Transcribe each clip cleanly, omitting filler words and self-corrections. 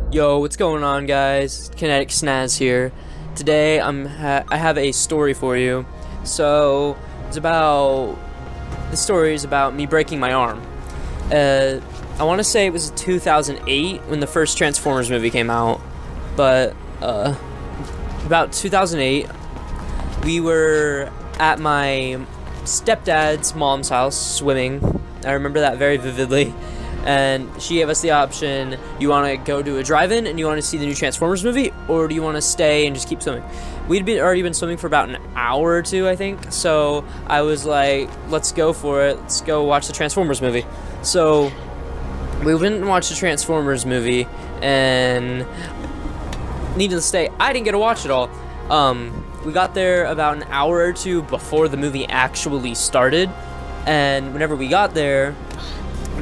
Yo, what's going on, guys? Kinetic Snazz here. Today I have a story for you. So the story is about me breaking my arm. I want to say it was 2008 when the first Transformers movie came out, but about 2008 we were at my stepdad's mom's house swimming. I remember that very vividly. And she gave us the option, you want to go to a drive-in and you want to see the new Transformers movie, or do you want to stay and just keep swimming? We'd already been swimming for about an hour or two, I think, so I was like, let's go for it, let's go watch the Transformers movie. So we went and watched the Transformers movie, and needless to say, I didn't get to watch it all. We got there about an hour or two before the movie actually started, and whenever we got there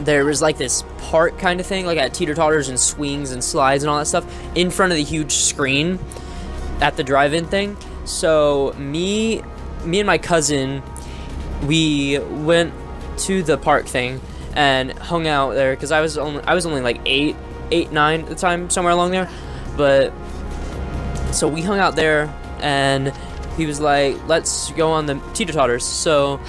was like this park kind of thing, like at teeter-totters and swings and slides and all that stuff, in front of the huge screen at the drive-in thing. So me and my cousin, we went to the park thing and hung out there, because I was only like 8, 9 at the time, somewhere along there. But so we hung out there, and he was like, let's go on the teeter-totters. So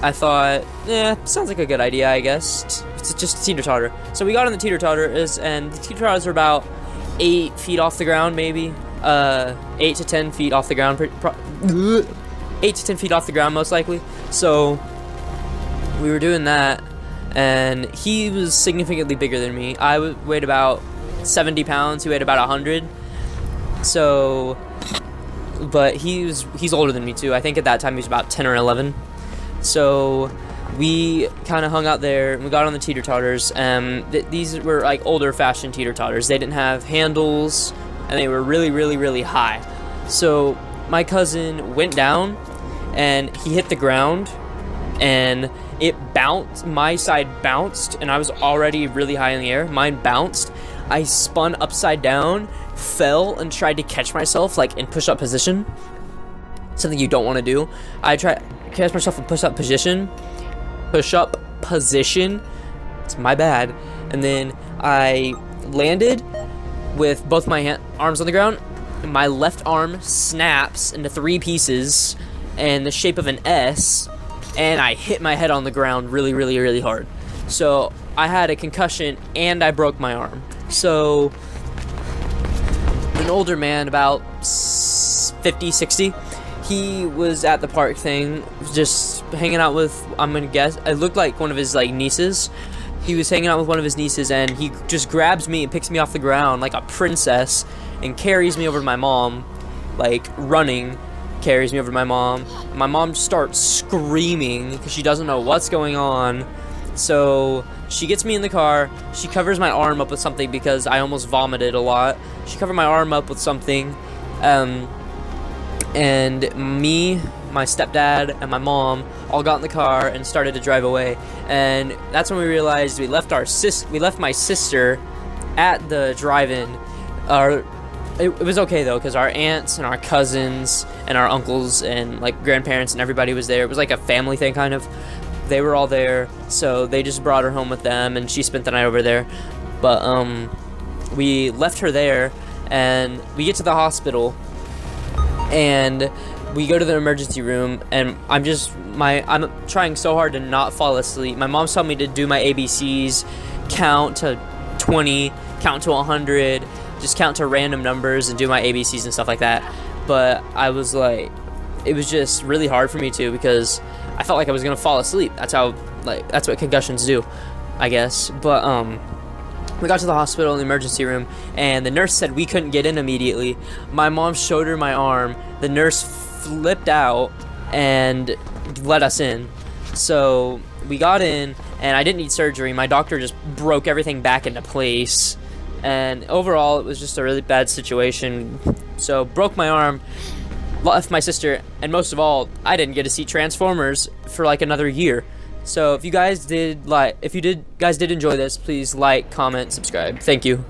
I thought, yeah, sounds like a good idea, I guess. It's just a teeter-totter. So we got on the teeter-totters, and the teeter-totters are about 8 feet off the ground, maybe. 8 to 10 feet off the ground. 8 to 10 feet off the ground, most likely. So we were doing that, and he was significantly bigger than me. I weighed about 70 pounds. He weighed about 100. So, but he's older than me too. I think at that time he was about 10 or 11. So we kind of hung out there, and we got on the teeter-totters. These were like older fashioned teeter-totters. They didn't have handles, and they were really, really, really high. So my cousin went down, and he hit the ground, and it bounced. My side bounced, and I was already really high in the air. Mine bounced. I spun upside down, fell, and tried to catch myself like in push-up position. Something you don't want to do. I tried catch myself in push-up position. It's my bad. And then I landed with both my arms on the ground. My left arm snaps into 3 pieces in the shape of an S, and I hit my head on the ground really, really, really hard. So I had a concussion, and I broke my arm. So an older man, about 50, 60, he was at the park thing, just hanging out with, I'm gonna guess, it looked like one of his like nieces. He was hanging out with one of his nieces, and he just grabs me and picks me off the ground like a princess and carries me over to my mom, like running, carries me over to my mom. My mom starts screaming because she doesn't know what's going on. So she gets me in the car. She covers my arm up with something because I almost vomited a lot. She covered my arm up with something. And me, my stepdad, and my mom all got in the car and started to drive away. And that's when we realized we left my sister at the drive-in. It was okay though, because our aunts and our cousins and our uncles and like grandparents and everybody was there. It was like a family thing, kind of. They were all there, so they just brought her home with them, and she spent the night over there. But we left her there, and we get to the hospital, and we go to the emergency room, and I'm trying so hard to not fall asleep. My mom's telling me to do my ABCs, count to 20, count to 100, just count to random numbers and do my ABCs and stuff like that. But I was like, it was just really hard for me to, because I felt like I was gonna fall asleep. That's what concussions do, I guess. But we got to the hospital in the emergency room, and the nurse said we couldn't get in immediately. My mom showed her my arm. The nurse flipped out and let us in. So we got in, and I didn't need surgery. My doctor just broke everything back into place, and overall it was just a really bad situation. So broke my arm, left my sister, and most of all, I didn't get to see Transformers for like another year. So if you guys did enjoy this, please like, comment, subscribe. Thank you.